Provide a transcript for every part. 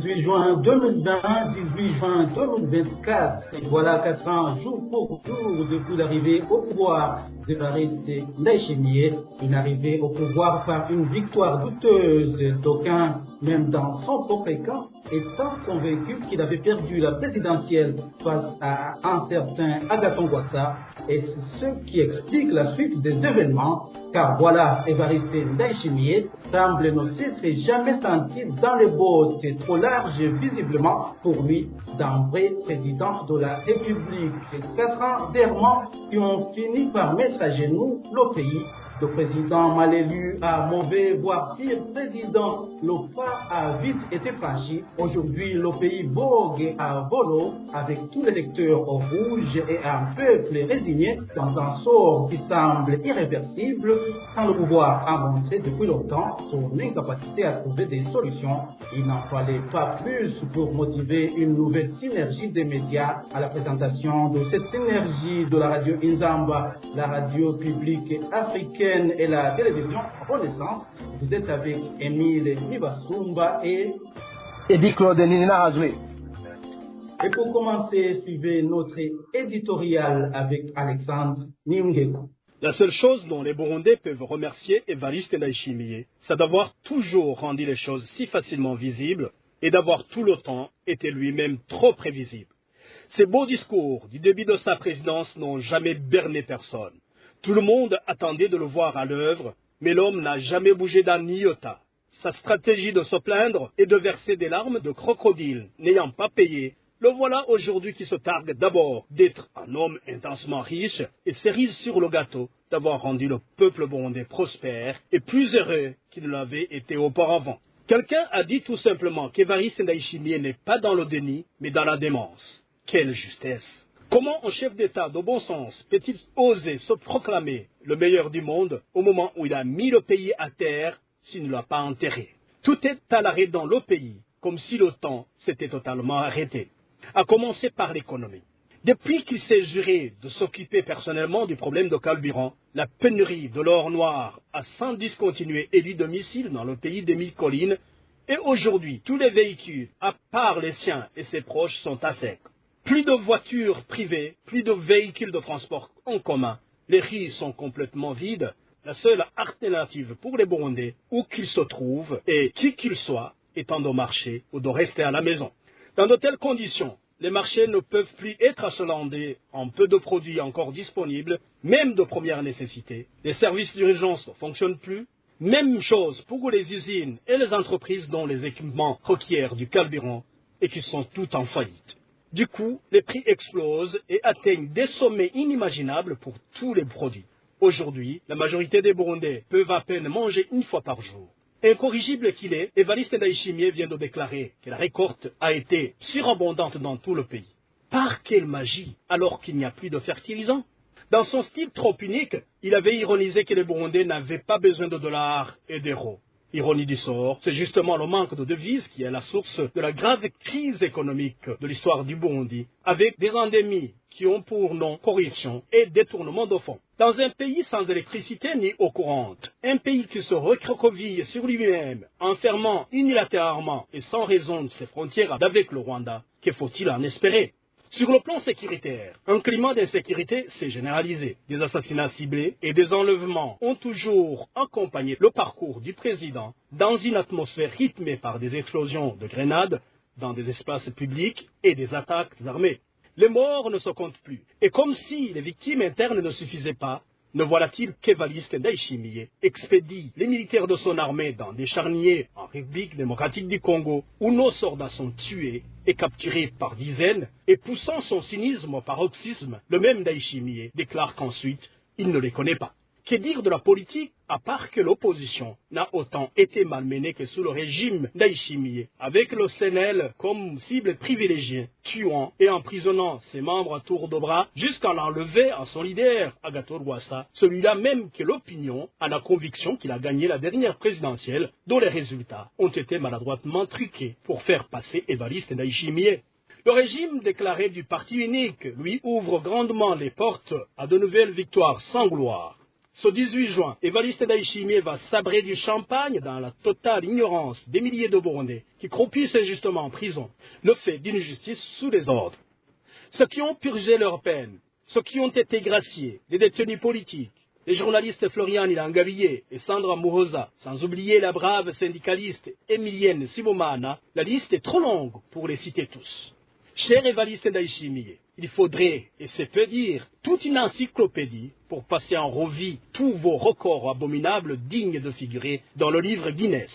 18 juin 2020, 18 juin 2024. Et voilà 400 jours pour jour depuis l'arrivée au pouvoir d'Évariste Ndayishimiye, une arrivée au pouvoir par une victoire douteuse. D'aucuns, même dans son propre camp, étant convaincus qu'il avait perdu la présidentielle face à un certain Agathon Rwasa. Et c'est ce qui explique la suite des événements, car voilà, Évariste Ndayishimiye semble ne s'être jamais senti dans les bottes trop larges visiblement pour lui d'un vrai président de la République. 4 ans d'errement qui ont fini par mettre à genoux le pays. Le président mal élu a mauvais, voire pire président. Le pas a vite été franchi. Aujourd'hui, le pays vogue à volo avec tous les lecteurs au rouge et un peuple résigné dans un sort qui semble irréversible, quand le pouvoir a montré depuis longtemps son incapacité à trouver des solutions. Il n'en fallait pas plus pour motiver une nouvelle synergie des médias. À la présentation de cette synergie de la radio Inzamba, la radio publique africaine et la télévision Renaissance, vous êtes avec Émile Nibasumba et Edi Claude Ninazwe. Et pour commencer, suivez notre éditorial avec Alexandre Niungeku. La seule chose dont les Burundais peuvent remercier Évariste Ndayishimiye, c'est d'avoir toujours rendu les choses si facilement visibles et d'avoir tout le temps été lui-même trop prévisible. Ces beaux discours du début de sa présidence n'ont jamais berné personne. Tout le monde attendait de le voir à l'œuvre, mais l'homme n'a jamais bougé d'un iota. Sa stratégie de se plaindre et de verser des larmes de crocodile, n'ayant pas payé, le voilà aujourd'hui qui se targue d'abord d'être un homme intensement riche et cerise sur le gâteau d'avoir rendu le peuple burundais prospère et plus heureux qu'il ne l'avait été auparavant. Quelqu'un a dit tout simplement qu'Évariste Ndayishimiye n'est pas dans le déni, mais dans la démence. Quelle justesse! Comment un chef d'État de bon sens peut-il oser se proclamer le meilleur du monde au moment où il a mis le pays à terre s'il ne l'a pas enterré? Tout est à l'arrêt dans le pays, comme si le temps s'était totalement arrêté. À commencer par l'économie. Depuis qu'il s'est juré de s'occuper personnellement du problème de carburant, la pénurie de l'or noir a sans discontinuer élu domicile dans le pays des 1000 collines, et aujourd'hui tous les véhicules, à part les siens et ses proches, sont à sec. Plus de voitures privées, plus de véhicules de transport en commun. Les rues sont complètement vides. La seule alternative pour les Burundais, où qu'ils se trouvent et qui qu'ils soient, étant de marcher ou de rester à la maison. Dans de telles conditions, les marchés ne peuvent plus être achalandés en peu de produits encore disponibles, même de première nécessité. Les services d'urgence ne fonctionnent plus. Même chose pour les usines et les entreprises dont les équipements requièrent du carburant et qui sont toutes en faillite. Du coup, les prix explosent et atteignent des sommets inimaginables pour tous les produits. Aujourd'hui, la majorité des Burundais peuvent à peine manger une fois par jour. Incorrigible qu'il est, Évariste Ndayishimiye vient de déclarer que la récolte a été surabondante dans tout le pays. Par quelle magie, alors qu'il n'y a plus de fertilisants? Dans son style trop unique, il avait ironisé que les Burundais n'avaient pas besoin de dollars et d'euros. Ironie du sort, c'est justement le manque de devises qui est la source de la grave crise économique de l'histoire du Burundi, avec des endémies qui ont pour nom corruption et détournement de fonds. Dans un pays sans électricité ni eau courante, un pays qui se recroqueville sur lui-même, en fermant unilatéralement et sans raison de ses frontières avec le Rwanda, que faut-il en espérer? Sur le plan sécuritaire, un climat d'insécurité s'est généralisé. Des assassinats ciblés et des enlèvements ont toujours accompagné le parcours du président dans une atmosphère rythmée par des explosions de grenades dans des espaces publics et des attaques armées. Les morts ne se comptent plus. Et comme si les victimes internes ne suffisaient pas, ne voilà-t-il qu'Évariste Ndayishimiye expédie les militaires de son armée dans des charniers en République démocratique du Congo, où nos soldats sont tués et capturés par dizaines, et poussant son cynisme au paroxysme, le même Ndayishimiye déclare qu'ensuite, il ne les connaît pas. Que dire de la politique, à part que l'opposition n'a autant été malmenée que sous le régime Ndayishimiye, avec le CNL comme cible privilégiée, tuant et emprisonnant ses membres à tour de bras, jusqu'à l'enlever à son leader, Agathon Rwasa, celui-là même que l'opinion a la conviction qu'il a gagné la dernière présidentielle, dont les résultats ont été maladroitement truqués pour faire passer Évariste Ndayishimiye. Le régime déclaré du parti unique lui ouvre grandement les portes à de nouvelles victoires sans gloire. Ce 18 juin, Évariste Ndayishimiye va sabrer du champagne dans la totale ignorance des milliers de Burundais qui croupissent injustement en prison, le fait d'une justice sous les ordres. Ceux qui ont purgé leur peine, ceux qui ont été graciés, les détenus politiques, les journalistes Florian Ilangavier et Sandra Muhoza, sans oublier la brave syndicaliste Emilienne Sibomana, la liste est trop longue pour les citer tous. Cher Évariste Ndayishimiye, il faudrait, et c'est peu dire, toute une encyclopédie pour passer en revue tous vos records abominables dignes de figurer dans le livre Guinness.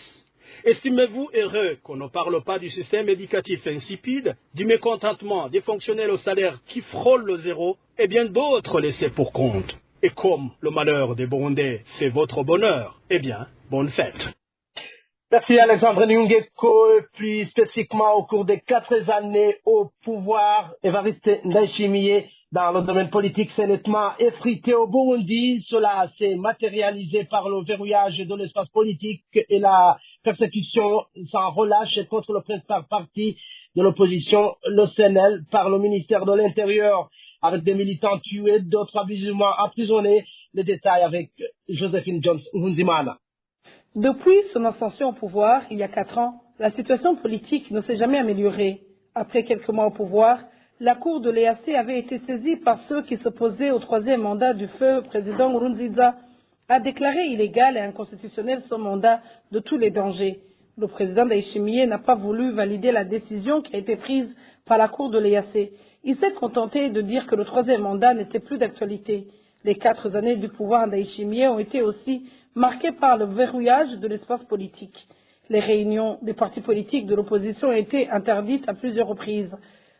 Estimez-vous heureux qu'on ne parle pas du système éducatif insipide, du mécontentement des fonctionnaires au salaire qui frôlent le zéro, et bien d'autres laissés pour compte. Et comme le malheur des Burundais fait votre bonheur, eh bien, bonne fête. Merci Alexandre Nyungeko. Et puis spécifiquement au cours des 4 années au pouvoir, Évariste Ndayishimiye dans le domaine politique s'est nettement effrité au Burundi. Cela s'est matérialisé par le verrouillage de l'espace politique et la persécution sans relâche contre le principal parti de l'opposition, le CNL, par le ministère de l'Intérieur, avec des militants tués, d'autres abusivement emprisonnés. Les détails avec Joséphine Jones Nkunzimana. Depuis son ascension au pouvoir, il y a 4 ans, la situation politique ne s'est jamais améliorée. Après quelques mois au pouvoir, la Cour de l'EAC avait été saisie par ceux qui s'opposaient au 3e mandat du feu président Nkurunziza, a déclaré illégal et inconstitutionnel son mandat de tous les dangers. Le président Ndayishimiye n'a pas voulu valider la décision qui a été prise par la Cour de l'EAC. Il s'est contenté de dire que le 3e mandat n'était plus d'actualité. Les 4 années du pouvoir Ndayishimiye ont été aussi marquées par le verrouillage de l'espace politique. Les réunions des partis politiques de l'opposition ont été interdites à plusieurs reprises.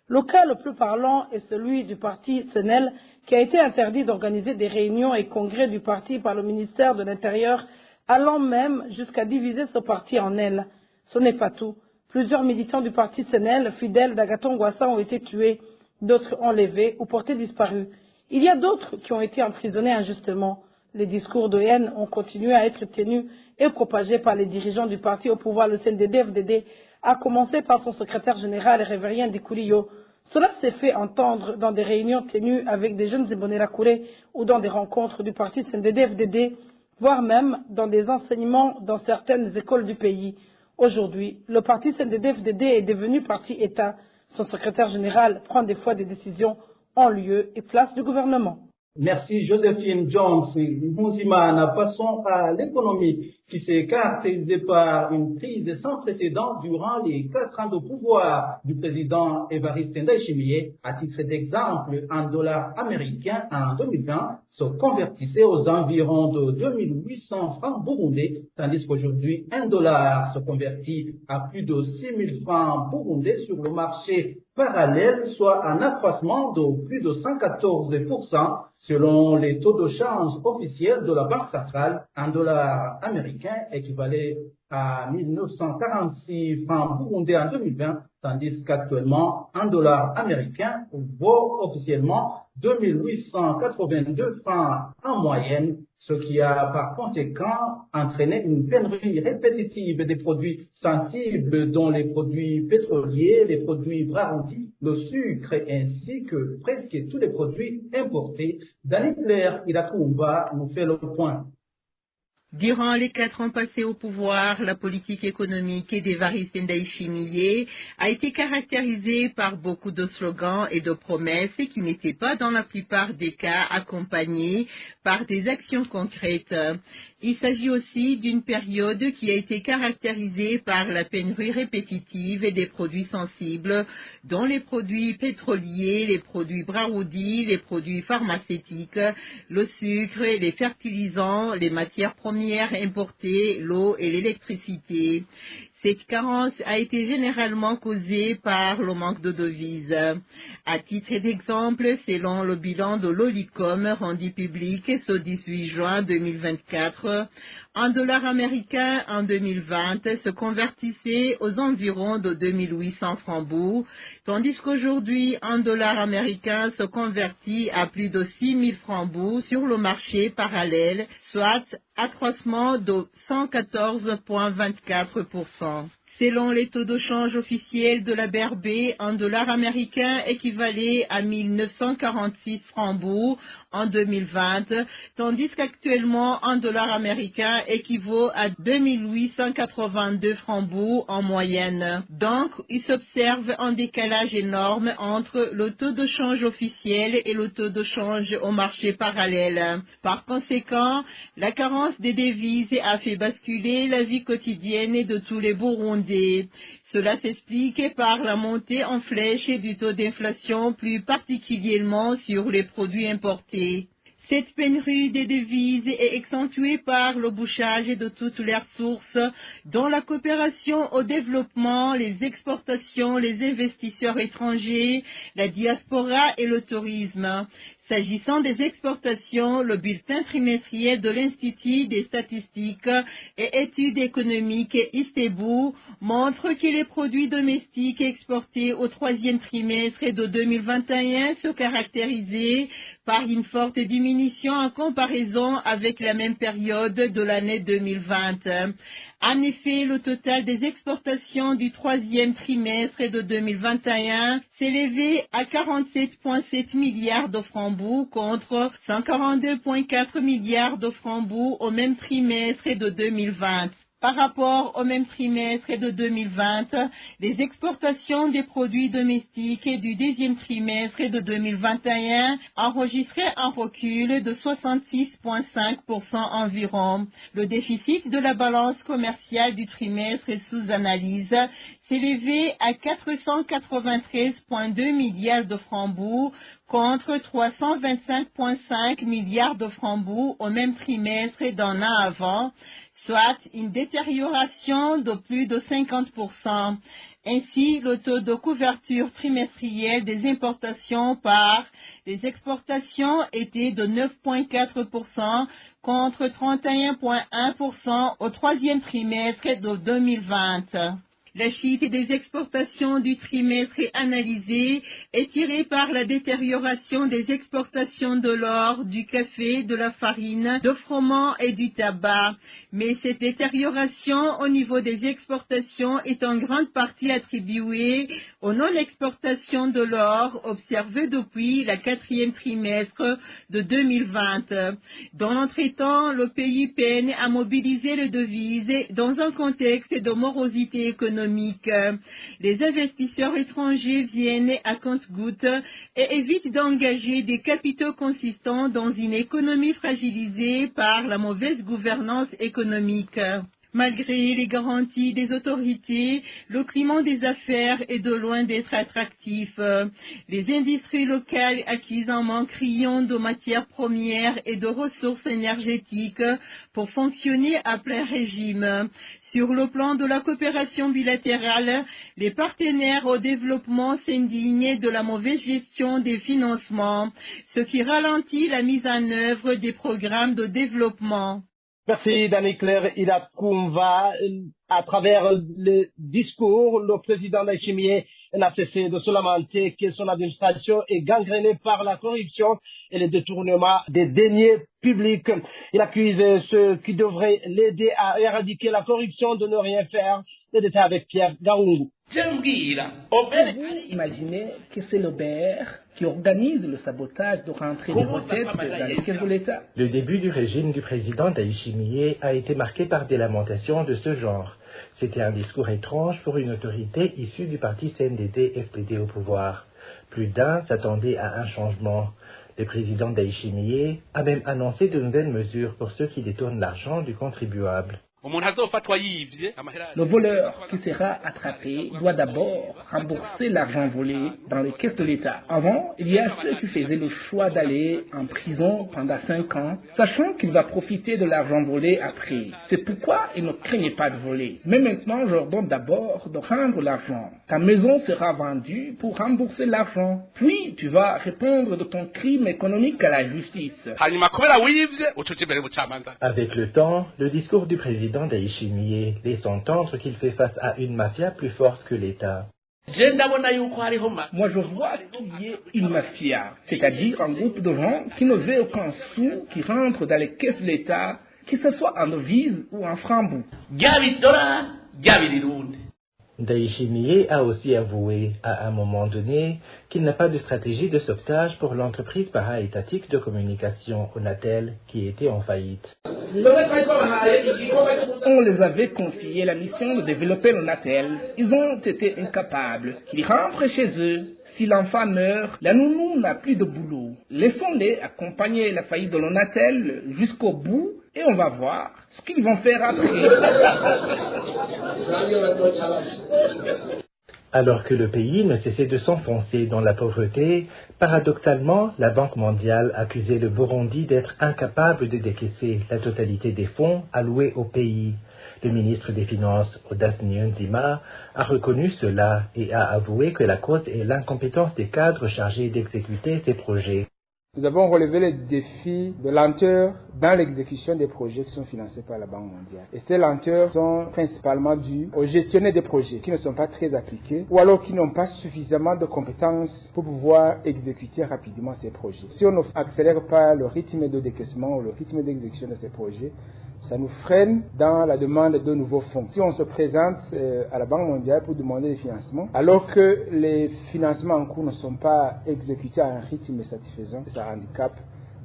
Le cas le plus parlant est celui du parti CNL, qui a été interdit d'organiser des réunions et congrès du parti par le ministère de l'Intérieur, allant même jusqu'à diviser ce parti en ailes. Ce n'est pas tout. Plusieurs militants du parti CNL, fidèles d'Agathon Rwasa, ont été tués, d'autres enlevés ou portés disparus. Il y a d'autres qui ont été emprisonnés injustement. Les discours de haine ont continué à être tenus et propagés par les dirigeants du parti au pouvoir, le CNDD-FDD, à commencer par son secrétaire général, Révérien Dikouliyo. Cela s'est fait entendre dans des réunions tenues avec des jeunes Imbonerakure ou dans des rencontres du parti CNDD-FDD, voire même dans des enseignements dans certaines écoles du pays. Aujourd'hui, le parti CNDD-FDD est devenu parti État. Son secrétaire général prend des fois des décisions en lieu et place du gouvernement. Merci Joséphine Jones Nkunzimana. Passons à l'économie qui s'est caractérisée par une crise sans précédent durant les 4 ans de pouvoir du président Évariste Ndayishimiye. À titre d'exemple, un dollar américain en 2020 se convertissait aux environs de 2800 francs burundais, tandis qu'aujourd'hui, un dollar se convertit à plus de 6000 francs burundais sur le marché parallèle, soit un accroissement de plus de 114%. Selon les taux de change officiels de la Banque centrale, un dollar américain équivalait à 1946 francs burundais en 2020, tandis qu'actuellement, un dollar américain vaut officiellement 2882 francs en moyenne, ce qui a par conséquent entraîné une pénurie répétitive des produits sensibles, dont les produits pétroliers, les produits bras-rôtis, le sucre ainsi que presque tous les produits importés. Daniel Claire Irakumba nous fait le point. Durant les 4 ans passés au pouvoir, la politique économique d'Évariste Ndayishimiye a été caractérisée par beaucoup de slogans et de promesses qui n'étaient pas dans la plupart des cas accompagnés par des actions concrètes. Il s'agit aussi d'une période qui a été caractérisée par la pénurie répétitive des produits sensibles, dont les produits pétroliers, les produits bras-rôtis, les produits pharmaceutiques, le sucre, les fertilisants, les matières premières importées, l'eau et l'électricité. Cette carence a été généralement causée par le manque de devises. À titre d'exemple, selon le bilan de l'Olicom rendu public ce 18 juin 2024, un dollar américain en 2020 se convertissait aux environs de 2800 francs bourg, tandis qu'aujourd'hui, un dollar américain se convertit à plus de 6000 francs bourg sur le marché parallèle, soit accroissement de 114,24%. Selon les taux de change officiels de la BRB, un dollar américain équivalait à 1946 francs bourg en 2020, tandis qu'actuellement un dollar américain équivaut à 2882 francs bourg en moyenne. Donc, il s'observe un décalage énorme entre le taux de change officiel et le taux de change au marché parallèle. Par conséquent, la carence des devises a fait basculer la vie quotidienne de tous les Burundais. Cela s'explique par la montée en flèche du taux d'inflation, plus particulièrement sur les produits importés. Cette pénurie des devises est accentuée par le bouchage de toutes leurs sources, dont la coopération au développement, les exportations, les investisseurs étrangers, la diaspora et le tourisme. S'agissant des exportations, le bulletin trimestriel de l'Institut des statistiques et études économiques ISTEBU montre que les produits domestiques exportés au troisième trimestre de 2021 se caractérisaient par une forte diminution en comparaison avec la même période de l'année 2020. En effet, le total des exportations du troisième trimestre de 2021 s'élevait à 47,7 milliards de francs contre 142,4 milliards de francs au même trimestre de 2020. Par rapport au même trimestre de 2020, les exportations des produits domestiques du deuxième trimestre de 2021 enregistraient un recul de 66,5% environ. Le déficit de la balance commerciale du trimestre sous analyse s'élevait à 493,2 milliards de francs contre 325,5 milliards de francs au même trimestre d'un an avant, soit une détérioration de plus de 50%. Ainsi, le taux de couverture trimestrielle des importations par les exportations était de 9,4% contre 31,1% au troisième trimestre de 2020. La chute des exportations du trimestre analysé est tirée par la détérioration des exportations de l'or, du café, de la farine, de froment et du tabac. Mais cette détérioration au niveau des exportations est en grande partie attribuée aux non-exportations de l'or observées depuis le quatrième trimestre de 2020. Dans l'entretemps, le pays peine à mobiliser les devises dans un contexte de morosité économique. Les investisseurs étrangers viennent à compte-gouttes et évitent d'engager des capitaux consistants dans une économie fragilisée par la mauvaise gouvernance économique. Malgré les garanties des autorités, le climat des affaires est de loin d'être attractif. Les industries locales acquises en manque criant de matières premières et de ressources énergétiques pour fonctionner à plein régime. Sur le plan de la coopération bilatérale, les partenaires au développement s'indignent de la mauvaise gestion des financements, ce qui ralentit la mise en œuvre des programmes de développement. Merci, Danny Claire Idakumva. À travers le discours, le président Ndayishimiye n'a cessé de se lamenter que son administration est gangrénée par la corruption et le détournement des deniers publics. Il accuse ceux qui devraient l'aider à éradiquer la corruption de ne rien faire. Le détail avec Pierre Gaoungou. Vous imaginez que c'est le BR qui organise le sabotage de rentrée des recettes dans les caisses de l'État. Le début du régime du président Ndayishimiye a été marqué par des lamentations de ce genre. C'était un discours étrange pour une autorité issue du parti CNDD-FDD au pouvoir. Plus d'un s'attendait à un changement. Le président Ndayishimiye a même annoncé de nouvelles mesures pour ceux qui détournent l'argent du contribuable. Le voleur qui sera attrapé doit d'abord rembourser l'argent volé dans les caisses de l'État. Avant, il y a ceux qui faisaient le choix d'aller en prison pendant 5 ans, sachant qu'il va profiter de l'argent volé après. C'est pourquoi ils ne craignaient pas de voler. Mais maintenant, je leur donne d'abord de rendre l'argent. Ta maison sera vendue pour rembourser l'argent. Puis, tu vas répondre de ton crime économique à la justice. Avec le temps, le discours du président Ndayishimiye laisse entendre qu'il fait face à une mafia plus forte que l'État. Moi, je vois qu'il y ait une mafia, c'est-à-dire un groupe de gens qui ne veulent aucun sou qui rentre dans les caisses de l'État, que ce soit en devise ou en francs. Ndayishimiye a aussi avoué à un moment donné qu'il n'a pas de stratégie de sauvetage pour l'entreprise para-étatique de communication Onatel qui était en faillite. On les avait confié la mission de développer l'Onatel. Ils ont été incapables. Qu'ils rentrent chez eux. Si l'enfant meurt, la nounou n'a plus de boulot. Laissons-les accompagner la faillite de l'Onatel jusqu'au bout et on va voir ce qu'ils vont faire après. Alors que le pays ne cessait de s'enfoncer dans la pauvreté, paradoxalement, la Banque mondiale accusait le Burundi d'être incapable de décaisser la totalité des fonds alloués au pays. Le ministre des Finances, Audace Niyonzima, a reconnu cela et a avoué que la cause est l'incompétence des cadres chargés d'exécuter ces projets. Nous avons relevé les défis de lenteur dans l'exécution des projets qui sont financés par la Banque mondiale. Et ces lenteurs sont principalement dues aux gestionnaires des projets qui ne sont pas très appliqués ou alors qui n'ont pas suffisamment de compétences pour pouvoir exécuter rapidement ces projets. Si on n'accélère pas le rythme de décaissement ou le rythme d'exécution de ces projets, ça nous freine dans la demande de nouveaux fonds. Si on se présente à la Banque mondiale pour demander des financements, alors que les financements en cours ne sont pas exécutés à un rythme satisfaisant, ça handicape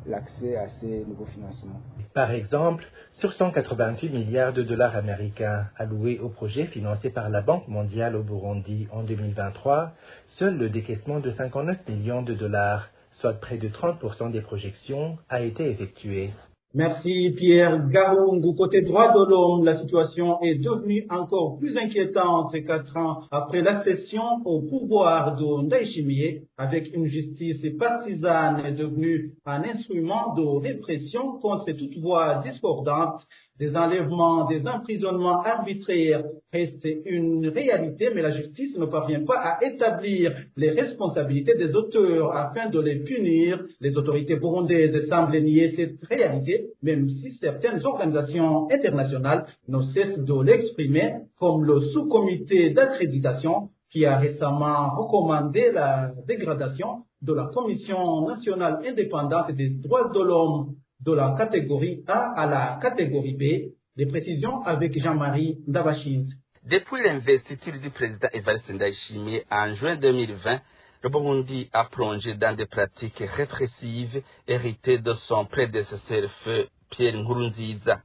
l'accès à ces nouveaux financements. Par exemple, sur 188 milliards de dollars américains alloués aux projets financés par la Banque mondiale au Burundi en 2023, seul le décaissement de 59 millions de dollars, soit près de 30% des projections, a été effectué. Merci Pierre Garungu. Côté droit de l'homme, la situation est devenue encore plus inquiétante 4 ans après l'accession au pouvoir de Ndayishimiye, avec une justice partisane devenue un instrument de répression contre toute voix discordante. Des enlèvements, des emprisonnements arbitraires restent une réalité, mais la justice ne parvient pas à établir les responsabilités des auteurs afin de les punir. Les autorités burundaises semblent nier cette réalité, même si certaines organisations internationales ne cessent de l'exprimer, comme le sous-comité d'accréditation qui a récemment recommandé la dégradation de la Commission nationale indépendante des droits de l'homme de la catégorie A à la catégorie B. Les précisions avec Jean-Marie Ndabashins. Depuis l'investiture du président Evariste Ndayishimiye en juin 2020, le Burundi a plongé dans des pratiques répressives héritées de son prédécesseur feu Pierre Nkurunziza.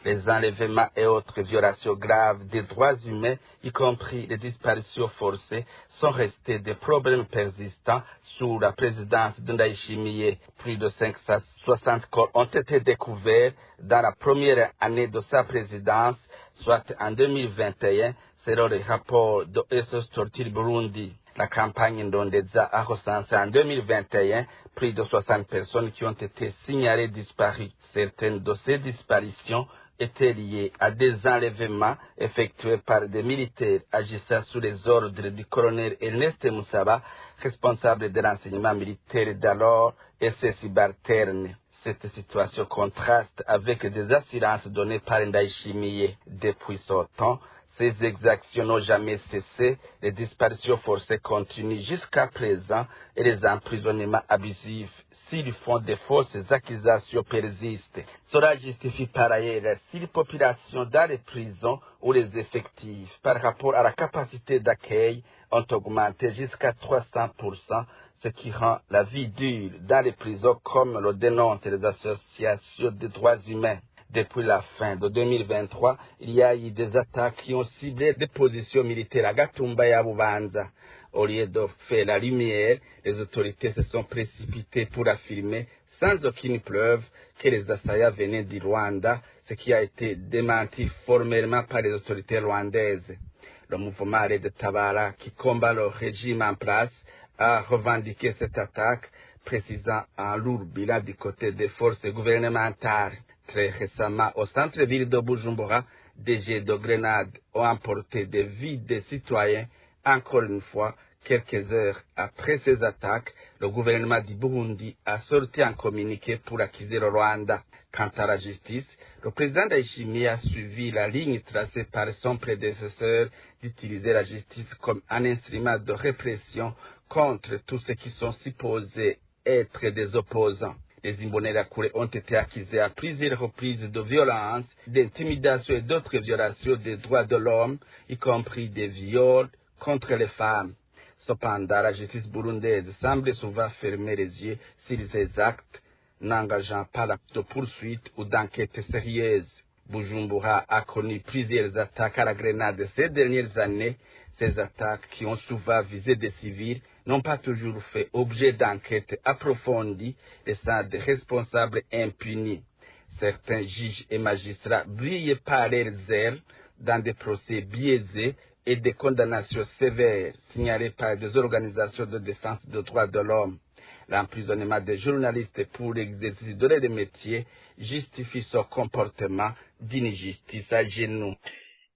Les enlèvements et autres violations graves des droits humains, y compris les disparitions forcées, sont restés des problèmes persistants sous la présidence de Ndayishimiye. Plus de 560 corps ont été découverts dans la première année de sa présidence, soit en 2021, selon le rapport de SOS Torture Burundi. La campagne Ndondeza a recensé en 2021 plus de 60 personnes qui ont été signalées disparues. Certaines de ces disparitions étaient liées à des enlèvements effectués par des militaires agissant sous les ordres du colonel Ernest Musaba, responsable de l'enseignement militaire d'alors, et ses subalternes. Cette situation contraste avec des assurances données par Ndayishimiye. Depuis ce temps, ces exactions n'ont jamais cessé, les disparitions forcées continuent jusqu'à présent et les emprisonnements abusifs, s'ils font des fausses accusations persistent. Cela justifie par ailleurs si les populations dans les prisons ou les effectifs par rapport à la capacité d'accueil ont augmenté jusqu'à 300%, ce qui rend la vie dure dans les prisons comme le dénoncent les associations des droits humains. Depuis la fin de 2023, il y a eu des attaques qui ont ciblé des positions militaires à Gatumba et à Bubanza. Au lieu de faire la lumière, les autorités se sont précipitées pour affirmer, sans aucune preuve, que les assaillants venaient du Rwanda, ce qui a été démenti formellement par les autorités rwandaises. Le mouvement Red Tabara, qui combat le régime en place, a revendiqué cette attaque, précisant un lourd bilan du côté des forces gouvernementales. Très récemment, au centre-ville de Bujumbura, des jets de grenades ont emporté des vies des citoyens. Encore une fois, quelques heures après ces attaques, le gouvernement du Burundi a sorti un communiqué pour accuser le Rwanda. Quant à la justice, le président Ndayishimiye a suivi la ligne tracée par son prédécesseur d'utiliser la justice comme un instrument de répression contre tous ceux qui sont supposés être des opposants. Les Imbonerakure ont été accusés à plusieurs reprises de violences, d'intimidation et d'autres violations des droits de l'homme, y compris des viols contre les femmes. Cependant, la justice burundaise semble souvent fermer les yeux sur ces actes, n'engageant pas de poursuites ou d'enquêtes sérieuses. Bujumbura a connu plusieurs attaques à la grenade ces dernières années. Ces attaques, qui ont souvent visé des civils, n'ont pas toujours fait objet d'enquêtes approfondies, laissant des responsables impunis. Certains juges et magistrats brillent par leurs ailes dans des procès biaisés et des condamnations sévères signalées par des organisations de défense des droits de l'homme. L'emprisonnement des journalistes pour l'exercice de leur métier justifie son comportement d'injustice à genoux.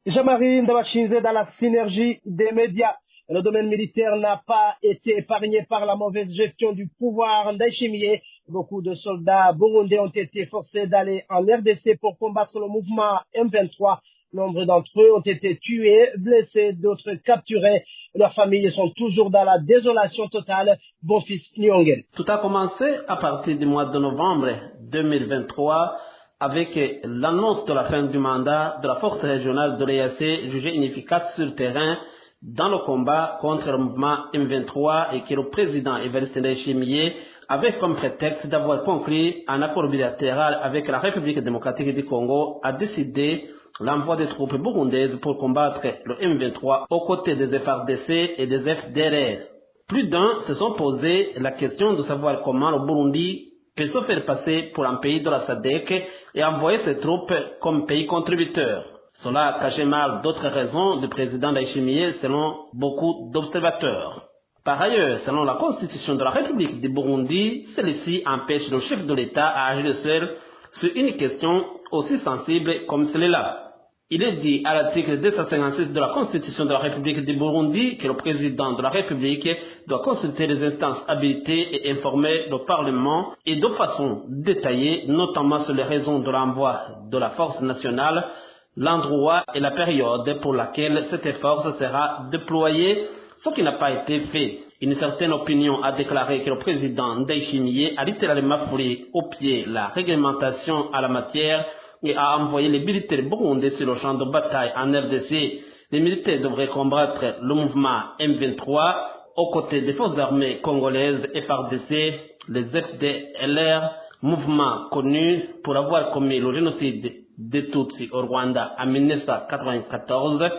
Jean-Marie Ndabashinze, dans la synergie des médias, le domaine militaire n'a pas été épargné par la mauvaise gestion du pouvoir Ndayishimiye. Beaucoup de soldats burundais ont été forcés d'aller en RDC pour combattre le mouvement M23. Nombre d'entre eux ont été tués, blessés, d'autres capturés. Leurs familles sont toujours dans la désolation totale. Bon fils Nyongel. Tout a commencé à partir du mois de novembre 2023 avec l'annonce de la fin du mandat de la force régionale de l'EAC jugée inefficace sur le terrain dans le combat contre le mouvement M23 et que le président Evariste Ndayishimiye avait comme prétexte d'avoir conclu un accord bilatéral avec la République démocratique du Congo a décidé l'envoi des troupes burundaises pour combattre le M23 aux côtés des FARDC et des FDLR. Plus d'un se sont posé la question de savoir comment le Burundi peut se faire passer pour un pays de la SADC et envoyer ses troupes comme pays contributeur. Cela cachait mal d'autres raisons du président Ndayishimiye selon beaucoup d'observateurs. Par ailleurs, selon la constitution de la République du Burundi, celle-ci empêche le chef de l'État à agir seul sur une question aussi sensible comme celle-là. Il est dit à l'article 256 de la Constitution de la République du Burundi que le président de la République doit consulter les instances habilitées et informer le Parlement et de façon détaillée, notamment sur les raisons de l'envoi de la force nationale, l'endroit et la période pour laquelle cette force sera déployée, ce qui n'a pas été fait. Une certaine opinion a déclaré que le président Ndayishimiye a littéralement foulé au pied la réglementation à la matière et a envoyé les militaires burundais sur le champ de bataille en RDC. Les militaires devraient combattre le mouvement M23 aux côtés des forces armées congolaises FARDC, les FDLR, mouvement connu pour avoir commis le génocide des Tutsis au Rwanda en 1994.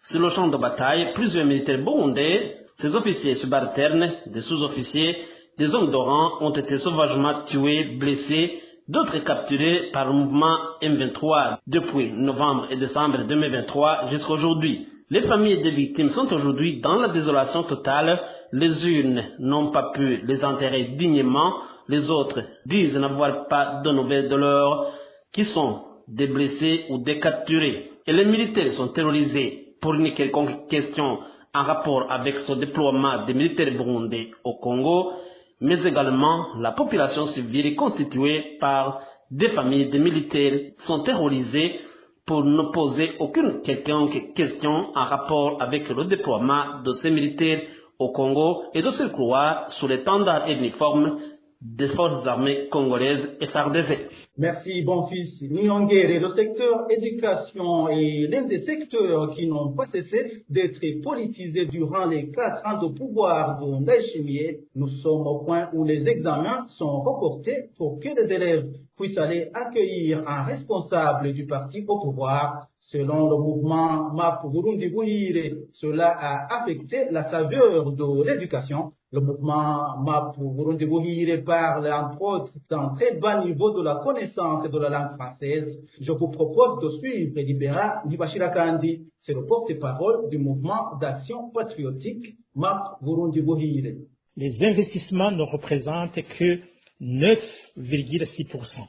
Sur le champ de bataille, plusieurs militaires burundais, ses officiers subalternes, des sous-officiers, des hommes de rang ont été sauvagement tués, blessés, d'autres capturés par le mouvement M23 depuis novembre et décembre 2023 jusqu'à aujourd'hui. Les familles des victimes sont aujourd'hui dans la désolation totale. Les unes n'ont pas pu les enterrer dignement, les autres disent n'avoir pas de nouvelles de leurs qui sont des blessés ou des capturés. Et les militaires sont terrorisés pour une quelconque question en rapport avec ce déploiement des militaires burundais au Congo, mais également la population civile est constituée par des familles de militaires qui sont terrorisées pour ne poser aucune quelconque question en rapport avec le déploiement de ces militaires au Congo et de surcroît sous l'étendard uniforme des forces armées congolaises et FARDC. Merci, bon fils Nyongere. Le secteur éducation est l'un des secteurs qui n'ont pas cessé d'être politisés durant les 4 ans de pouvoir de Ndayishimiye. Nous sommes au point où les examens sont reportés pour que les élèves puissent aller accueillir un responsable du parti au pouvoir. Selon le mouvement MAP Burundi Buhire, cela a affecté la saveur de l'éducation. Le mouvement MAP Burundi Buhire parle entre autres d'un très bas niveau de la connaissance de la langue française. Je vous propose de suivre Libera Nibashira Kandi, c'est le porte-parole du mouvement d'action patriotique MAP Burundi Buhire. Les investissements ne représentent que 9,6%.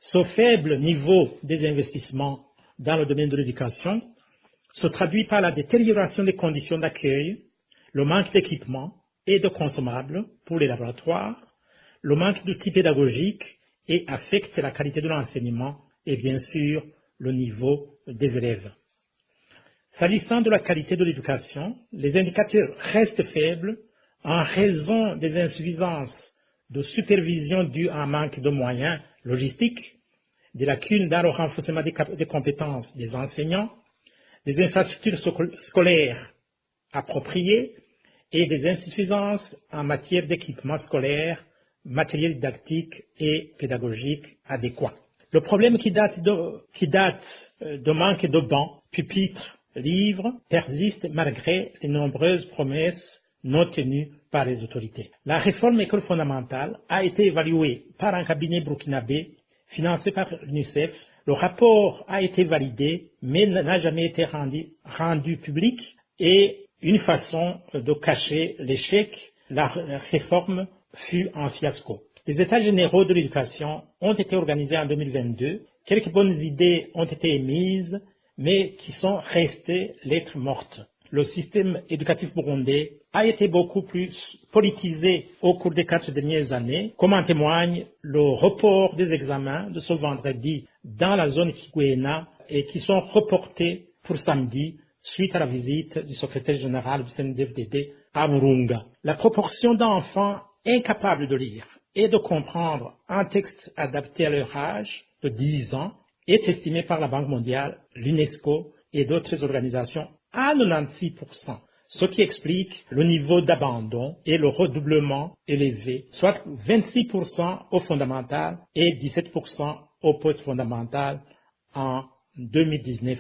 Ce faible niveau des investissements dans le domaine de l'éducation se traduit par la détérioration des conditions d'accueil, le manque d'équipements et de consommables pour les laboratoires, le manque d'outils pédagogiques et affecte la qualité de l'enseignement et bien sûr le niveau des élèves. S'agissant de la qualité de l'éducation, les indicateurs restent faibles en raison des insuffisances de supervision due à un manque de moyens logistiques, des lacunes dans le renforcement des compétences des enseignants, des infrastructures scolaires appropriées et des insuffisances en matière d'équipement scolaire, matériel didactique et pédagogique adéquat. Le problème qui date de manque de bancs, pupitres, livres persiste malgré les nombreuses promesses non tenues par les autorités. La réforme école fondamentale a été évaluée par un cabinet burkinabé financé par l'UNICEF. Le rapport a été validé mais n'a jamais été rendu public et une façon de cacher l'échec, la réforme fut un fiasco. Les États généraux de l'éducation ont été organisés en 2022. Quelques bonnes idées ont été émises, mais qui sont restées lettres mortes. Le système éducatif burundais a été beaucoup plus politisé au cours des 4 dernières années, comme en témoigne le report des examens de ce vendredi dans la zone Kigwena et qui sont reportés pour samedi suite à la visite du secrétaire général du CNDD-FDD à Murunga. La proportion d'enfants incapables de lire et de comprendre un texte adapté à leur âge de 10 ans est estimée par la Banque mondiale, l'UNESCO et d'autres organisations à 96%, ce qui explique le niveau d'abandon et le redoublement élevé, soit 26% au fondamental et 17% au post-fondamental en 2019.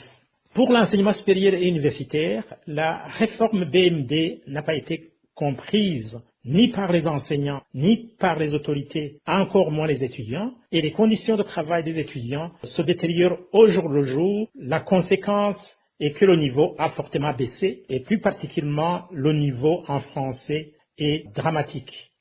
Pour l'enseignement supérieur et universitaire, la réforme BMD n'a pas été comprise ni par les enseignants, ni par les autorités, encore moins les étudiants, et les conditions de travail des étudiants se détériorent au jour le jour. La conséquence est que le niveau a fortement baissé, et plus particulièrement le niveau en français est dramatique.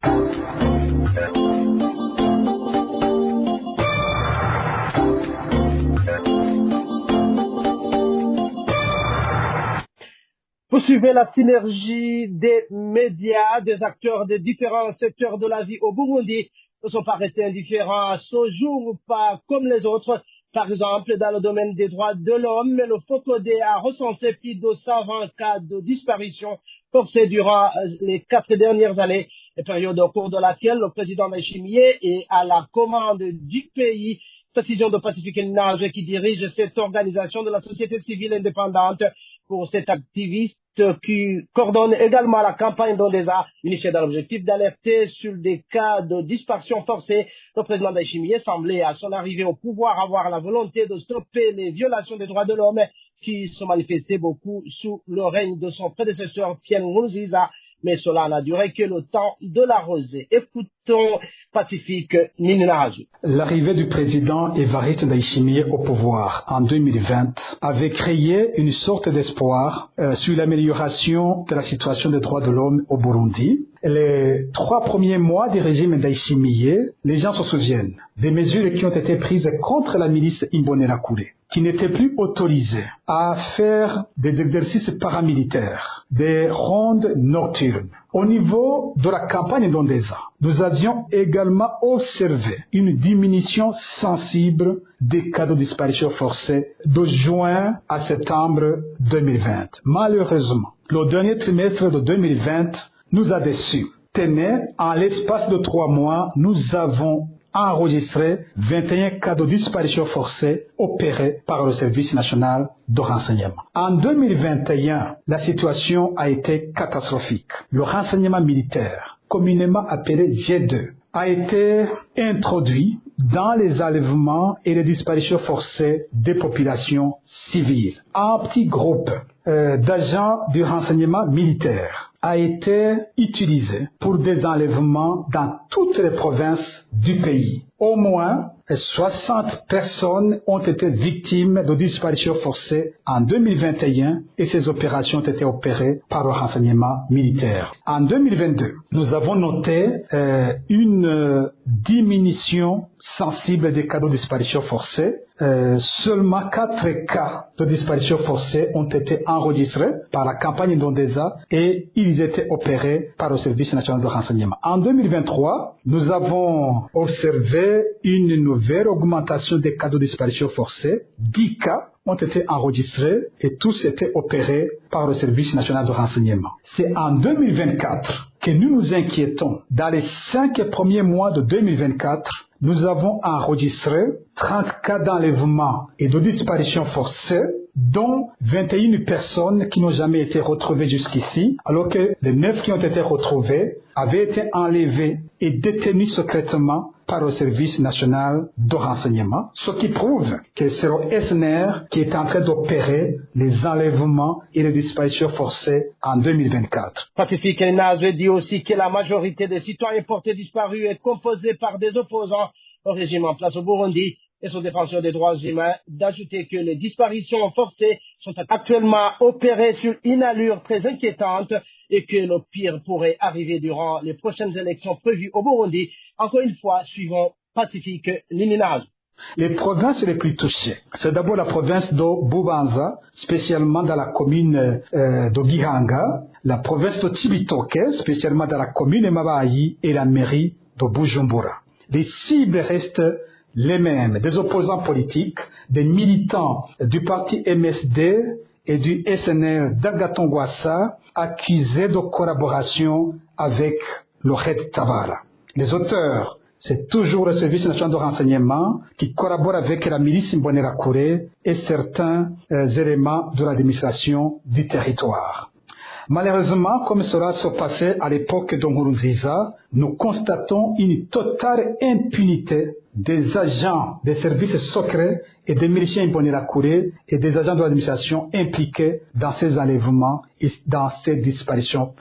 Poursuivez la synergie des médias, des acteurs des différents secteurs de la vie au Burundi ne sont pas restés indifférents à ce jour, pas comme les autres. Par exemple, dans le domaine des droits de l'homme, le FOCODE a recensé plus de 120 cas de disparition forcée durant les 4 dernières années, période au cours de laquelle le président Ndayishimiye est à la commande du pays. Précision de Pacifique Nage qui dirige cette organisation de la société civile indépendante. Pour cet activiste qui coordonne également la campagne d'Ondesa, initiée dans l'objectif d'alerter sur des cas de disparition forcée, le président Ndayishimiye semblait à son arrivée au pouvoir avoir la volonté de stopper les violations des droits de l'homme qui se manifestaient beaucoup sous le règne de son prédécesseur Pierre Nkurunziza, mais cela n'a duré que le temps de la rosée. Écoutons Pacifique Nininahazu. L'arrivée du président Evariste Ndayishimiye au pouvoir en 2020 avait créé une sorte d'espoir sur l'amélioration de la situation des droits de l'homme au Burundi. Les 3 premiers mois du régime Ndayishimiye, les gens se souviennent des mesures qui ont été prises contre la milice Imbonerakure, qui n'était plus autorisée à faire des exercices paramilitaires, des rondes nocturnes. Au niveau de la campagne d'Ondesa, nous avions également observé une diminution sensible des cas de disparition forcée de juin à septembre 2020. Malheureusement, le dernier trimestre de 2020 nous a déçus. Tenez, en l'espace de 3 mois, nous avons enregistré 21 cas de disparition forcée opérés par le Service national de renseignement. En 2021, la situation a été catastrophique. Le renseignement militaire, communément appelé G2, a été introduit dans les enlèvements et les disparitions forcées des populations civiles. Un petit groupe d'agents du renseignement militaire a été utilisé pour des enlèvements dans toutes les provinces du pays. Au moins 60 personnes ont été victimes de disparitions forcées en 2021 et ces opérations ont été opérées par le renseignement militaire. En 2022, nous avons noté une diminution sensible des cas de disparition forcée. Seulement 4 cas de disparition forcée ont été enregistrés par la campagne d'Ondesa et il ils étaient opérés par le Service national de renseignement. En 2023, nous avons observé une nouvelle augmentation des cas de disparition forcée. 10 cas ont été enregistrés et tous étaient opérés par le Service national de renseignement. C'est en 2024 que nous nous inquiétons. Dans les 5 premiers mois de 2024, nous avons enregistré 30 cas d'enlèvement et de disparition forcée, dont 21 personnes qui n'ont jamais été retrouvées jusqu'ici, alors que les 9 qui ont été retrouvées avaient été enlevées et détenues secrètement par le Service national de renseignement, ce qui prouve que c'est le SNR qui est en train d'opérer les enlèvements et les disparitions forcées en 2024. Pacifique Nazwe dit aussi que la majorité des citoyens portés disparus est composée par des opposants au régime en place au Burundi et son défenseur des droits humains d'ajouter que les disparitions forcées sont actuellement opérées sur une allure très inquiétante et que le pire pourrait arriver durant les prochaines élections prévues au Burundi. Encore une fois, suivant Pacifique Lininage. Les provinces les plus touchées, c'est d'abord la province de Bubanza, spécialement dans la commune de Gihanga, la province de Cibitoke, spécialement dans la commune de Mabayi et la mairie de Bujumbura. Les cibles restent les mêmes, des opposants politiques, des militants du parti MSD et du SNL d'Agatongwassa accusés de collaboration avec le Red Tabara. Les auteurs, c'est toujours le Service national de renseignement qui collabore avec la milice Imbonerakure et certains éléments de l'administration du territoire. Malheureusement, comme cela se passait à l'époque de Nkurunziza, nous constatons une totale impunité des agents des services secrets et des miliciens Imbonerakure et des agents de l'administration impliqués dans ces enlèvements et dans ces disparitions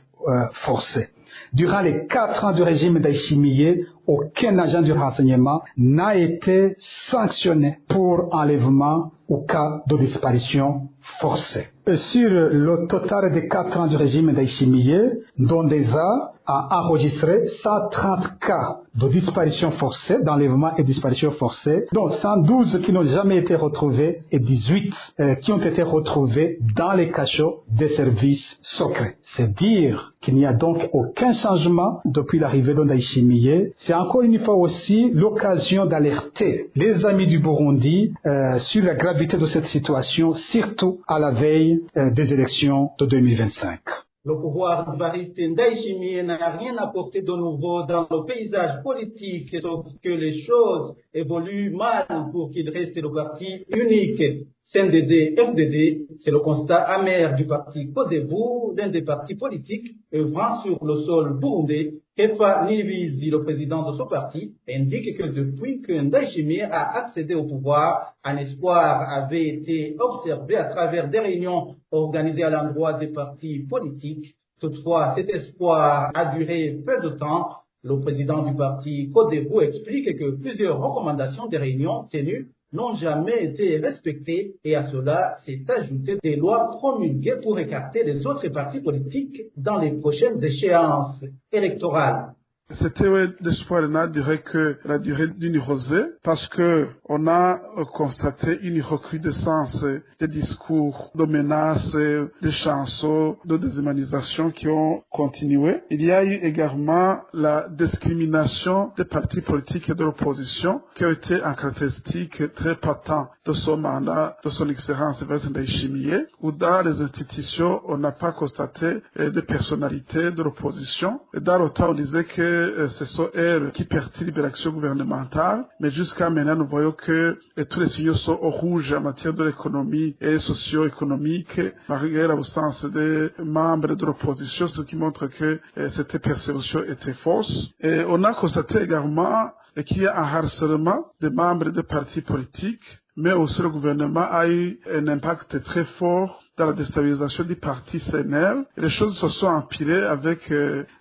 forcées. Durant les 4 ans du régime d'Aïchimiye, aucun agent du renseignement n'a été sanctionné pour enlèvement ou cas de disparition forcée. Et sur le total des 4 ans du régime d'Aïchimiye, Ndondeza a enregistré 130 cas de disparition forcée, d'enlèvement et disparition forcée, dont 112 qui n'ont jamais été retrouvés et 18 qui ont été retrouvés dans les cachots des services secrets. C'est dire qu'il n'y a donc aucun changement depuis l'arrivée d'Ndayishimiye. C'est encore une fois aussi l'occasion d'alerter les amis du Burundi sur la gravité de cette situation, surtout à la veille des élections de 2025. Le pouvoir d'Evariste Ndayishimiye n'a rien apporté de nouveau dans le paysage politique, sauf que les choses évoluent mal pour qu'il reste le parti unique. CNDD-FDD, c'est le constat amer du parti Codebu, l'un des partis politiques œuvrant sur le sol burundais. Kefa Nibizi, le président de ce parti, indique que depuis que Ndayishimiye a accédé au pouvoir, un espoir avait été observé à travers des réunions organisées à l'endroit des partis politiques. Toutefois, cet espoir a duré peu de temps. Le président du parti Codebu explique que plusieurs recommandations des réunions tenues n'ont jamais été respectées et à cela s'est ajouté des lois promulguées pour écarter les autres partis politiques dans les prochaines échéances électorales. C'était l'espoir n'a duré que la durée d'une rosée parce que on a constaté une recrudescence des discours, de menaces, des chansons, de déshumanisation qui ont continué. Il y a eu également la discrimination des partis politiques et de l'opposition qui a été un caractéristique très patent de son mandat, de son excellence Evariste Ndayishimiye, où dans les institutions, on n'a pas constaté des personnalités de l'opposition. Et dans le temps, on disait que ce sont elles qui perturbent l'action gouvernementale, mais jusqu'à maintenant, nous voyons que tous les signaux sont au rouge en matière de l'économie et socio-économique, malgré l'absence des membres de l'opposition, ce qui montre que cette perception était fausse. Et on a constaté également qu'il y a un harcèlement des membres des partis politiques, mais aussi le gouvernement a eu un impact très fort dans la déstabilisation du parti CNL. Et les choses se sont empirées avec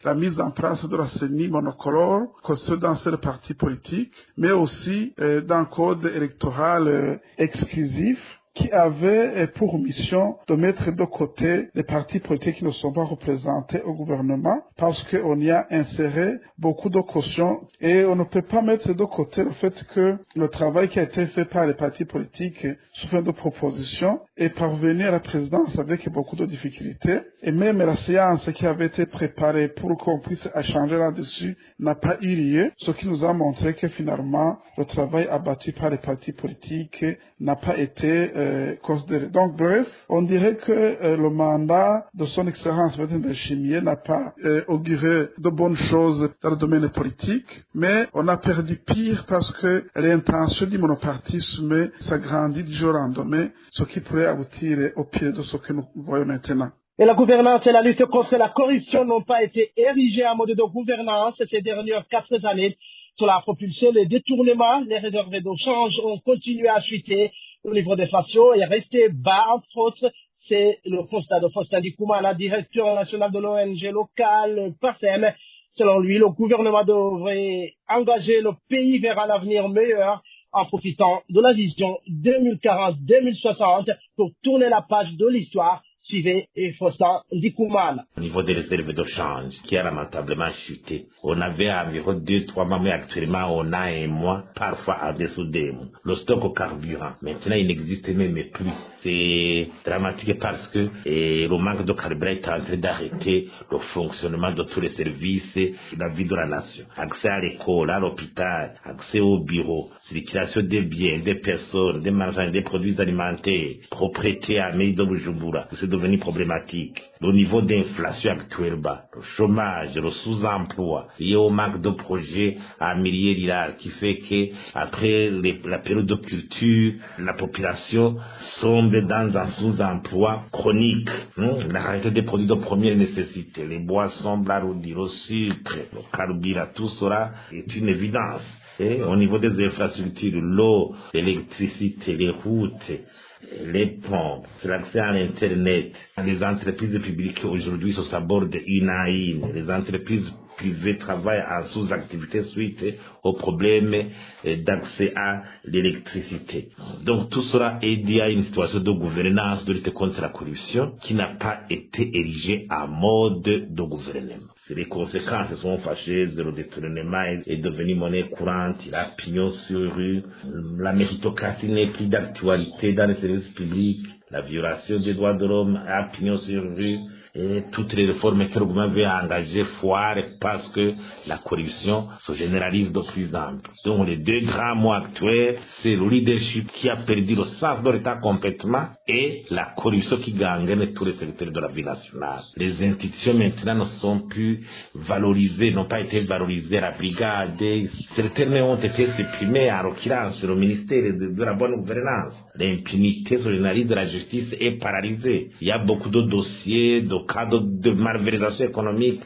la mise en place de la CENI monocolore construite dans ce parti politique, mais aussi d'un code électoral exclusif qui avait pour mission de mettre de côté les partis politiques qui ne sont pas représentés au gouvernement parce qu'on y a inséré beaucoup de cautions et on ne peut pas mettre de côté le fait que le travail qui a été fait par les partis politiques sous forme de propositions est parvenu à la présidence avec beaucoup de difficultés et même la séance qui avait été préparée pour qu'on puisse échanger là-dessus n'a pas eu lieu, ce qui nous a montré que finalement le travail abattu par les partis politiques n'a pas été considéré. Donc bref, on dirait que le mandat de son excellence Ndayishimiye n'a pas auguré de bonnes choses dans le domaine politique, mais on a perdu pire parce que l'intention du monopartisme s'agrandit du jour au lendemain, ce qui pourrait aboutir au pire de ce que nous voyons maintenant. Et la gouvernance et la lutte contre la corruption n'ont pas été érigées en mode de gouvernance ces dernières 4 années. Cela a propulsé les détournements, les réserves de change ont continué à chuter, le niveau d'inflation est resté bas, entre autres. C'est le constat de Faustin Ndikoumana, directeur national de l'ONG locale PARSEM. Selon lui, le gouvernement devrait engager le pays vers un avenir meilleur en profitant de la vision 2040-2060 pour tourner la page de l'histoire. Suivez Faustin Ndikoumana. Au niveau des réserves de change, qui a lamentablement chuté, on avait environ 2-3 mois, mais actuellement on a un mois, parfois en dessous des mois. Le stock au carburant, maintenant il n'existe même plus. C'est dramatique parce que le manque de carburant est en train d'arrêter le fonctionnement de tous les services de la vie de la nation. Accès à l'école, à l'hôpital, accès au bureau, circulation des biens, des personnes, des marchandises, des produits alimentaires, propriété à Mairie de Bujumbura. C'est devenu problématique. Le niveau d'inflation actuel bas, le chômage, le sous-emploi, lié au manque de projets à milliers d'irars, qui fait que après la période de culture, la population sombre dans un sous-emploi chronique. La rareté des produits de première nécessité, les boissons blarodies, le sucre, le carburant, tout cela est une évidence. Et au niveau des infrastructures, l'eau, l'électricité, les routes, les ponts, l'accès à l'Internet, les entreprises publiques aujourd'hui se sabordent une à une. Les entreprises privées travaillent en sous-activité suite aux problèmes d'accès à l'électricité. Donc tout cela est lié à une situation de gouvernance, de lutte contre la corruption qui n'a pas été érigée en mode de gouvernement. Les conséquences sont fâcheuses, le détournement est devenu monnaie courante, il a pignon sur rue, la méritocratie n'est plus d'actualité dans les services publics, la violation des droits de l'homme a pignon sur rue, et toutes les réformes que le gouvernement veut engager foirent parce que la corruption se généralise de plus en plus. Donc les 2 grands mots actuels, c'est le leadership qui a perdu le sens de l'État complètement et la corruption qui gangrène tous les secteurs de la vie nationale. Les institutions maintenant ne sont plus valorisées, n'ont pas été valorisées à la brigade. Certaines ont été supprimées en l'occurrence le ministère de la bonne gouvernance. L'impunité se généralise de la justice est paralysée. Il y a beaucoup de dossiers, de cas de malversation économique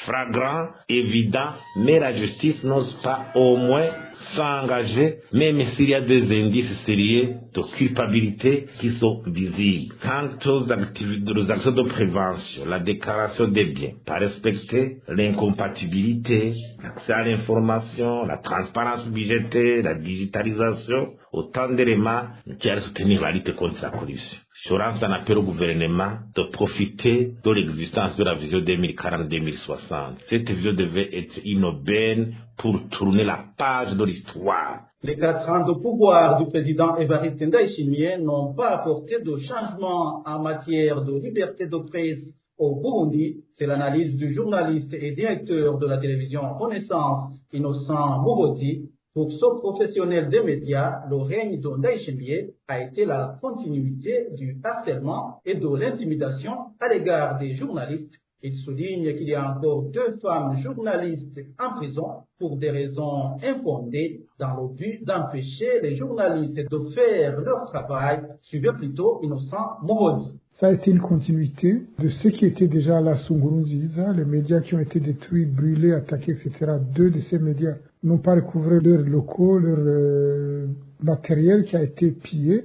flagrant, évident, mais la justice n'ose pas au moins s'engager, même s'il y a des indices sérieux de culpabilité qui sont visibles. Quant aux actions de prévention, la déclaration des biens, pas respecter l'incompatibilité, l'accès à l'information, la transparence budgétaire, la digitalisation, autant d'éléments qui allaient soutenir la lutte contre la corruption. Je lance un appel au gouvernement de profiter de l'existence de la vision 2040-2060. Cette vision devait être une aubaine pour tourner la page de l'histoire. Les 4 ans de pouvoir du président Évariste Ndayishimiye n'ont pas apporté de changement en matière de liberté de presse au Burundi. C'est l'analyse du journaliste et directeur de la télévision Renaissance, Innocent Muhozi. Pour ce professionnel des médias, le règne de Ndayishimiye a été la continuité du harcèlement et de l'intimidation à l'égard des journalistes. Il souligne qu'il y a encore 2 femmes journalistes en prison pour des raisons infondées dans le but d'empêcher les journalistes de faire leur travail. Suivez plutôt Innocent Muhozi. Ça a été une continuité de ce qui était déjà à la Nkurunziza, les médias qui ont été détruits, brûlés, attaqués, etc. 2 de ces médias n'ont pas recouvré leurs locaux, leur matériel qui a été pillé,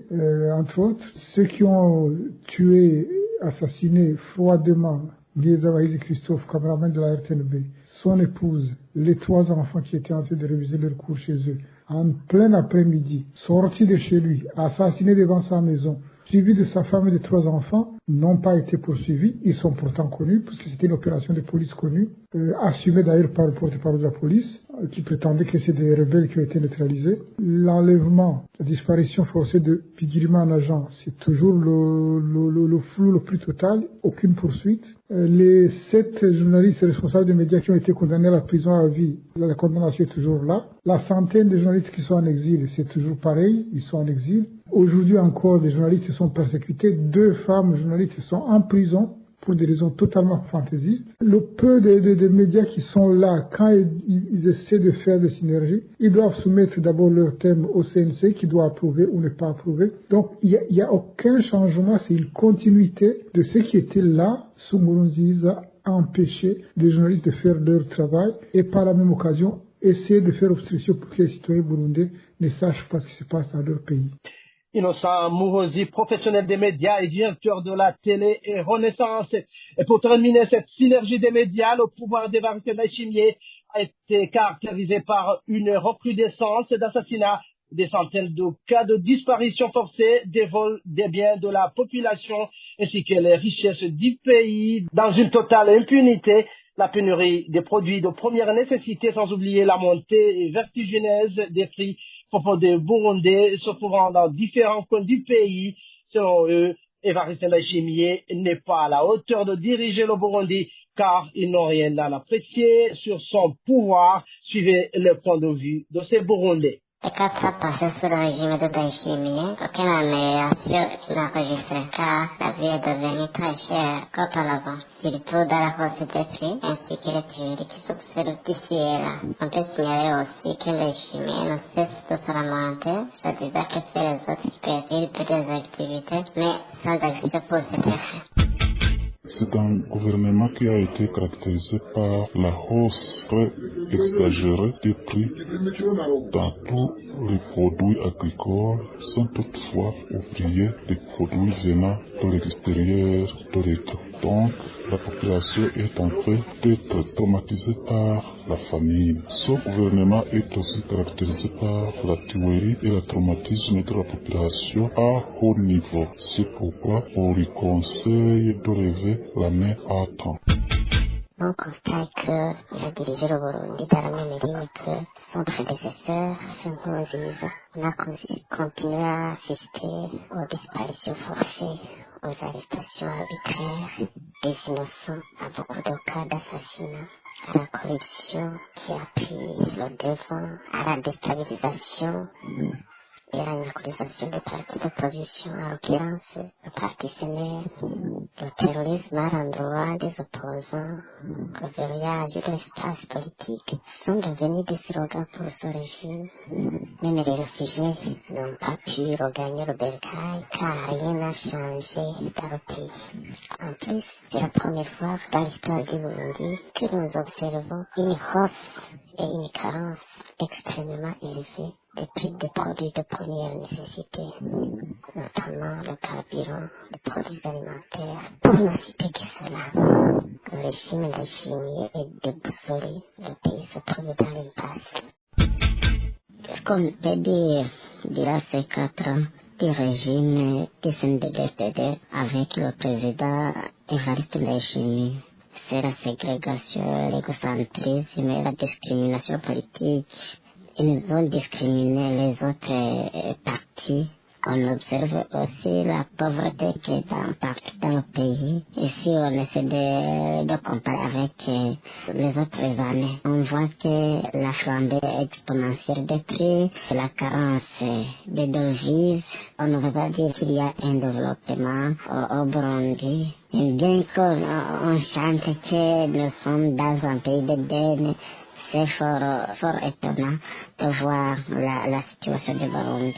entre autres. Ceux qui ont tué, assassiné froidement Ndiéza Wahizi Christophe, caméraman de la RTNB, son épouse, les 3 enfants qui étaient en train de réviser leur cours chez eux, en plein après-midi, sorti de chez lui, assassiné devant sa maison, suivi de sa femme et de 3 enfants, n'ont pas été poursuivis. Ils sont pourtant connus, puisque c'était une opération de police connue, assumée d'ailleurs par le porte-parole de la police, qui prétendait que c'est des rebelles qui ont été neutralisés. L'enlèvement, la disparition forcée de Bigirima en agent, c'est toujours le flou le plus total, aucune poursuite. Les 7 journalistes responsables des médias qui ont été condamnés à la prison à vie, la condamnation est toujours là. La centaine de journalistes qui sont en exil, c'est toujours pareil, ils sont en exil. Aujourd'hui encore, les journalistes sont persécutés. 2 femmes journalistes sont en prison pour des raisons totalement fantaisistes. Le peu de médias qui sont là, quand ils essaient de faire des synergies, ils doivent soumettre d'abord leur thème au CNC qui doit approuver ou ne pas approuver. Donc il n'y a aucun changement, c'est une continuité de ce qui était là sous Nkurunziza, empêcher les journalistes de faire leur travail et par la même occasion essayer de faire obstruction pour que les citoyens burundais ne sachent pas ce qui se passe dans leur pays. Innocent Muhozi, professionnel des médias et directeur de la télé et Renaissance. Et pour terminer cette synergie des médias, le pouvoir d'Évariste Ndayishimiye a été caractérisé par une recrudescence d'assassinats, des centaines de cas de disparition forcée, des vols des biens de la population ainsi que les richesses du pays dans une totale impunité. La pénurie des produits de première nécessité, sans oublier la montée vertigineuse des prix pour des Burundais se trouvant dans différents coins du pays. Selon eux, Évariste Ndayishimiye n'est pas à la hauteur de diriger le Burundi car ils n'ont rien à apprécier sur son pouvoir. Suivez le point de vue de ces Burundais. E cazzo passa sul regime di Ndayishimiye, aucune amélioration n'enregistrée car la vie est devenue très chère qu'auparavant, surtout dans la hausse des prix ainsi que les tueries qui s'observent d'ici et là. On peut signaler aussi que Ndayishimiye ne cesse de se lamenter, je disais que c'est les autres qui perdent des activités, mais sans action pour cet effet. C'est un gouvernement qui a été caractérisé par la hausse très exagérée des prix dans tous les produits agricoles, sans toutefois oublier les produits venant de l'extérieur de l'État. Donc, la population est en train d'être traumatisée par la famine. Ce gouvernement est aussi caractérisé par la tuerie et le traumatisme de la population à haut niveau. C'est pourquoi on lui conseille de lever la main à temps. On constate qu'il a dirigé le Burundi dans la même ligne que son prédécesseur, Nkurunziza. On a continué à assister aux disparitions forcées, aux arrestations arbitraires des innocents, à beaucoup de cas d'assassinat, à la corruption qui a pris le devant, à la déstabilisation et à la neutralisation des partis d'opposition, en l'occurrence le parti CNL, le terrorisme à l'endroit des opposants, le verrouillage de l'espace politique sont devenus des slogans pour ce régime. Même les réfugiés n'ont pas pu regagner le bercail car rien n'a changé dans le pays. En plus, c'est la première fois dans l'histoire du Burundi que nous observons une hausse et une carence extrêmement élevée des prix des produits de première nécessité, notamment le carburant, les produits alimentaires. Pour ne citer que cela, le régime Ndayishimiye est déboussolé, le pays se trouve dans l'impasse. Ce qu'on peut dire durant ces 4 ans du régime du CNDD-FDD avec le président Évariste Ndayishimiye, c'est la ségrégation, l'égocentrisme et la discrimination politique. Ils ont discriminé les autres partis. On observe aussi la pauvreté qui est partout dans le pays. Et si on essaie de comparer avec les autres années, on voit que la flambée exponentielle des prix, la carence des devises, on ne veut pas dire qu'il y a un développement au Burundi. Et bien qu'on chante que nous sommes dans un pays de denne, c'est fort étonnant de voir la situation du Burundi.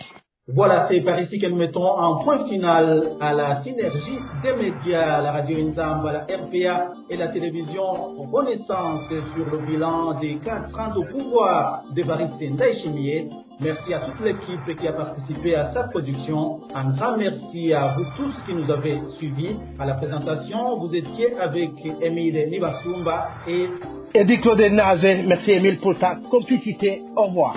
Voilà, c'est par ici que nous mettons un point final à la synergie des médias, la radio Inzamba, la RPA et la télévision Renaissance sur le bilan des 4 ans au pouvoir d'Évariste Ndayishimiye. Merci à toute l'équipe qui a participé à sa production. Un grand merci à vous tous qui nous avez suivis. À la présentation, vous étiez avec Émile Nibasumba et Eddie Claude Naze. Merci Émile pour ta complicité. Au revoir.